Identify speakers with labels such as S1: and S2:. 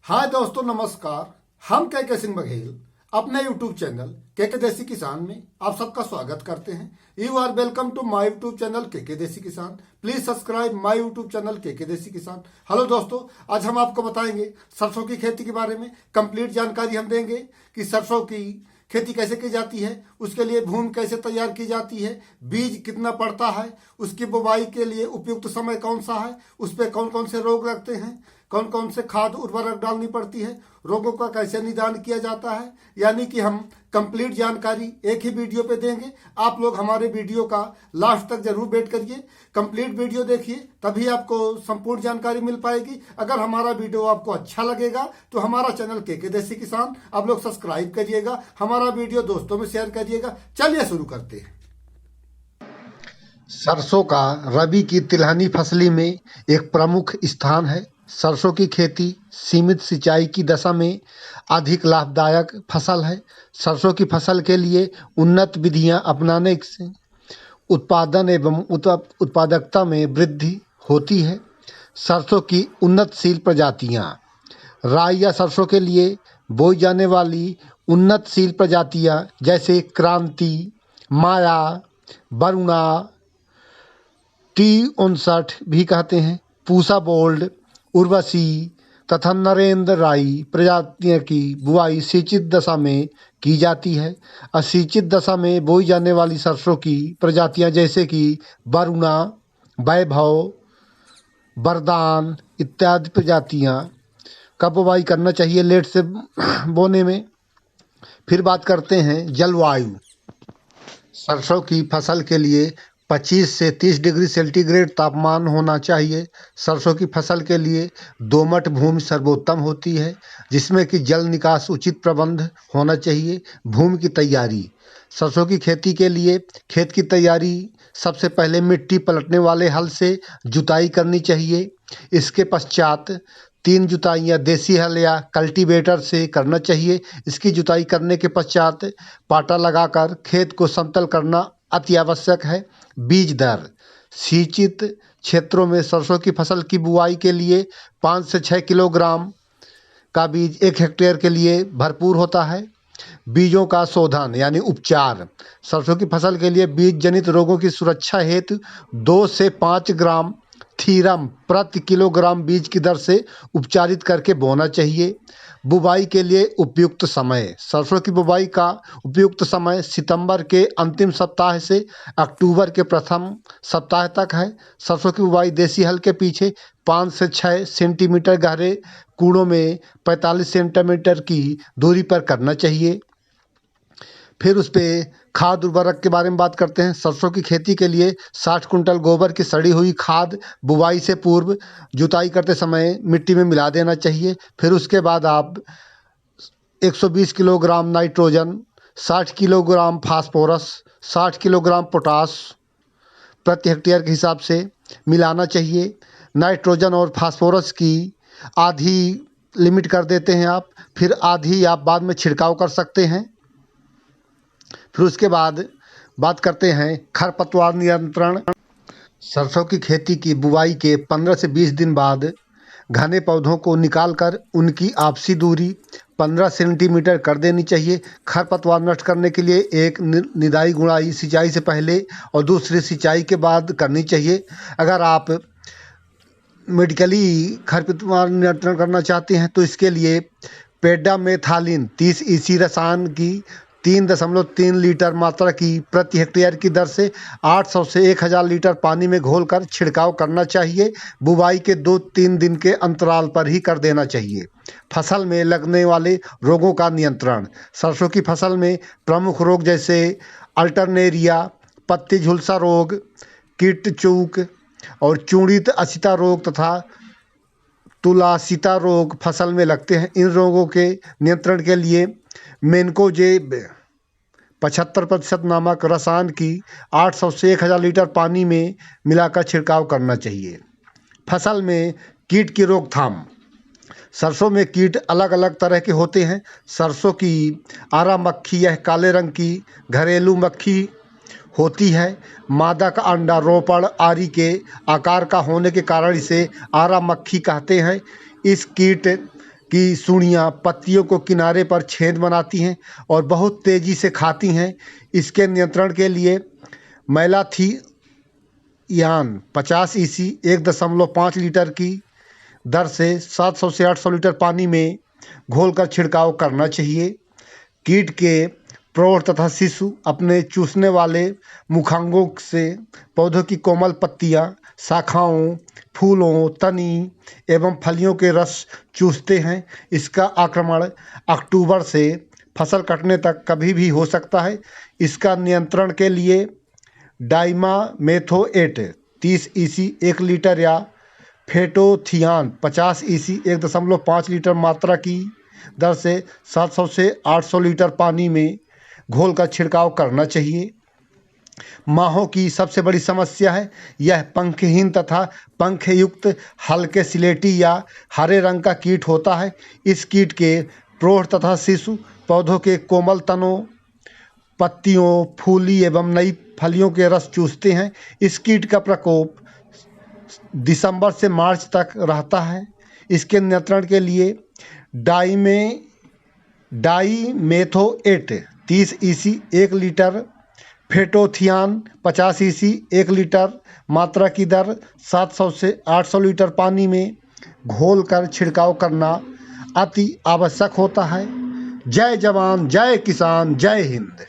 S1: हाय दोस्तों, नमस्कार। हम के सिंह बघेल अपने यूट्यूब चैनल के देसी किसान में आप सबका स्वागत करते हैं। You are welcome to my YouTube channel के देसी किसान। Please subscribe my YouTube channel के देसी किसान। हेलो दोस्तों, आज हम आपको बताएंगे सरसों की खेती के बारे में। कंप्लीट जानकारी हम देंगे कि सरसों की खेती कैसे की जाती है, उसके लिए भूमि कैसे तैयार की जाती है, बीज कितना पड़ता है, उसकी बुवाई के लिए उपयुक्त समय कौन सा है, उस पर कौन कौन से रोग लगते हैं, कौन कौन से खाद उर्वरक डालनी पड़ती है, रोगों का कैसे निदान किया जाता है। यानी कि हम कंप्लीट जानकारी एक ही वीडियो पे देंगे। आप लोग हमारे वीडियो का लास्ट तक जरूर वेट करिए, कंप्लीट वीडियो देखिए, तभी आपको संपूर्ण जानकारी मिल पाएगी। अगर हमारा वीडियो आपको अच्छा लगेगा तो हमारा चैनल के देसी किसान आप लोग सब्सक्राइब करिएगा, हमारा वीडियो दोस्तों में शेयर करिएगा। चलिए शुरू करते हैं।
S2: सरसों का रबी की तिलहनी फसली में एक प्रमुख स्थान है। सरसों की खेती सीमित सिंचाई की दशा में अधिक लाभदायक फसल है। सरसों की फसल के लिए उन्नत विधियां अपनाने से उत्पादन एवं उत्पादकता में वृद्धि होती है। सरसों की उन्नतशील प्रजातियां। राई या सरसों के लिए बोई जाने वाली उन्नतशील प्रजातियां जैसे क्रांति, माया, वरुणा, T59 भी कहते हैं, पूसा बोल्ड, उर्वशी तथा नरेंद्र राई प्रजातियों की बुआई सिंचित दशा में की जाती है। असिंचित दशा में बोई जाने वाली सरसों की प्रजातियां जैसे कि वरुणा, वैभव, वरदान इत्यादि प्रजातियां का बुआई करना चाहिए लेट से बोने में। फिर बात करते हैं जलवायु। सरसों की फसल के लिए 25 से 30 डिग्री सेंटीग्रेड तापमान होना चाहिए। सरसों की फसल के लिए दोमट भूमि सर्वोत्तम होती है, जिसमें कि जल निकास उचित प्रबंध होना चाहिए। भूमि की तैयारी। सरसों की खेती के लिए खेत की तैयारी सबसे पहले मिट्टी पलटने वाले हल से जुताई करनी चाहिए। इसके पश्चात 3 जुताइयाँ देसी हल या कल्टीवेटर से करना चाहिए। इसकी जुताई करने के पश्चात पाटा लगाकर खेत को समतल करना अति आवश्यक है। बीज दर। सिंचित क्षेत्रों में सरसों की फसल की बुआई के लिए 5 से 6 किलोग्राम का बीज 1 हेक्टेयर के लिए भरपूर होता है। बीजों का शोधन यानी उपचार। सरसों की फसल के लिए बीज जनित रोगों की सुरक्षा हेतु 2 से 5 ग्राम थीरम प्रति किलोग्राम बीज की दर से उपचारित करके बोना चाहिए। बुवाई के लिए उपयुक्त समय। सरसों की बुवाई का उपयुक्त समय सितंबर के अंतिम सप्ताह से अक्टूबर के प्रथम सप्ताह तक है। सरसों की बुवाई देसी हल के पीछे 5 से 6 सेंटीमीटर गहरे कूड़ों में 45 सेंटीमीटर की दूरी पर करना चाहिए। फिर उस पर खाद उर्वरक के बारे में बात करते हैं। सरसों की खेती के लिए 60 कुंटल गोबर की सड़ी हुई खाद बुवाई से पूर्व जुताई करते समय मिट्टी में मिला देना चाहिए। फिर उसके बाद आप 120 kilogram nitrogen, 60 kilogram phosphorus, 60 kilogram potash प्रति हेक्टेयर के हिसाब से मिलाना चाहिए। नाइट्रोजन और फास्फोरस की आधी लिमिट कर देते हैं आप, फिर आधी आप बाद में छिड़काव कर सकते हैं। फिर उसके बाद बात करते हैं खरपतवार नियंत्रण। सरसों की खेती की बुवाई के 15 से 20 दिन बाद घने पौधों को निकालकर उनकी आपसी दूरी 15 सेंटीमीटर कर देनी चाहिए। खरपतवार नष्ट करने के लिए एक निदाई गुड़ाई सिंचाई से पहले और दूसरी सिंचाई के बाद करनी चाहिए। अगर आप मेडिकली खरपतवार नियंत्रण करना चाहते हैं तो इसके लिए पेंडामेथालिन 30 EC रसायन की 3.3 लीटर मात्रा की प्रति हेक्टेयर की दर से 800 से 1000 लीटर पानी में घोलकर छिड़काव करना चाहिए। बुवाई के 2-3 दिन के अंतराल पर ही कर देना चाहिए। फसल में लगने वाले रोगों का नियंत्रण। सरसों की फसल में प्रमुख रोग जैसे अल्टरनेरिया, पत्ती झुलसा रोग, कीट चूक और चूड़ित असिता रोग तथा तुलासिता रोग फसल में लगते हैं। इन रोगों के नियंत्रण के लिए मेनकोजेब 75% नामक रसायन की 800 से 1000 लीटर पानी में मिलाकर छिड़काव करना चाहिए। फसल में कीट की रोकथाम। सरसों में कीट अलग अलग तरह के होते हैं। सरसों की आरा मक्खी यह काले रंग की घरेलू मक्खी होती है। मादा का अंडा रोपड़ आरी के आकार का होने के कारण इसे आरा मक्खी कहते हैं। इस कीट की सुड़ियाँ पत्तियों को किनारे पर छेद बनाती हैं और बहुत तेज़ी से खाती हैं। इसके नियंत्रण के लिए मैलाथियान 50 ईसी 1.5 लीटर की दर से 700 से 800 लीटर पानी में घोलकर छिड़काव करना चाहिए। कीट के प्रौढ़ तथा शिशु अपने चूसने वाले मुखांगों से पौधों की कोमल पत्तियां, शाखाओं, फूलों, तनी एवं फलियों के रस चूसते हैं। इसका आक्रमण अक्टूबर से फसल कटने तक कभी भी हो सकता है। इसका नियंत्रण के लिए डाइमामेथोएट 30 ईसी 1 लीटर या फेटोथियान 50 ईसी 1.5 लीटर मात्रा की दर से 700 से 800 लीटर पानी में घोलकर छिड़काव करना चाहिए। माहों की सबसे बड़ी समस्या है यह पंखहीन तथा पंखयुक्त हल्के सिलेटी या हरे रंग का कीट होता है। इस कीट के प्रौढ़ तथा शिशु पौधों के कोमल तनों, पत्तियों, फूली एवं नई फलियों के रस चूसते हैं। इस कीट का प्रकोप दिसंबर से मार्च तक रहता है। इसके नियंत्रण के लिए डाइमेथोएट 30 ईसी 1 लीटर, फेटोथियान 50 ईसी 1 लीटर मात्रा की दर 700 से 800 लीटर पानी में घोलकर छिड़काव करना अति आवश्यक होता है। जय जवान, जय किसान, जय हिंद।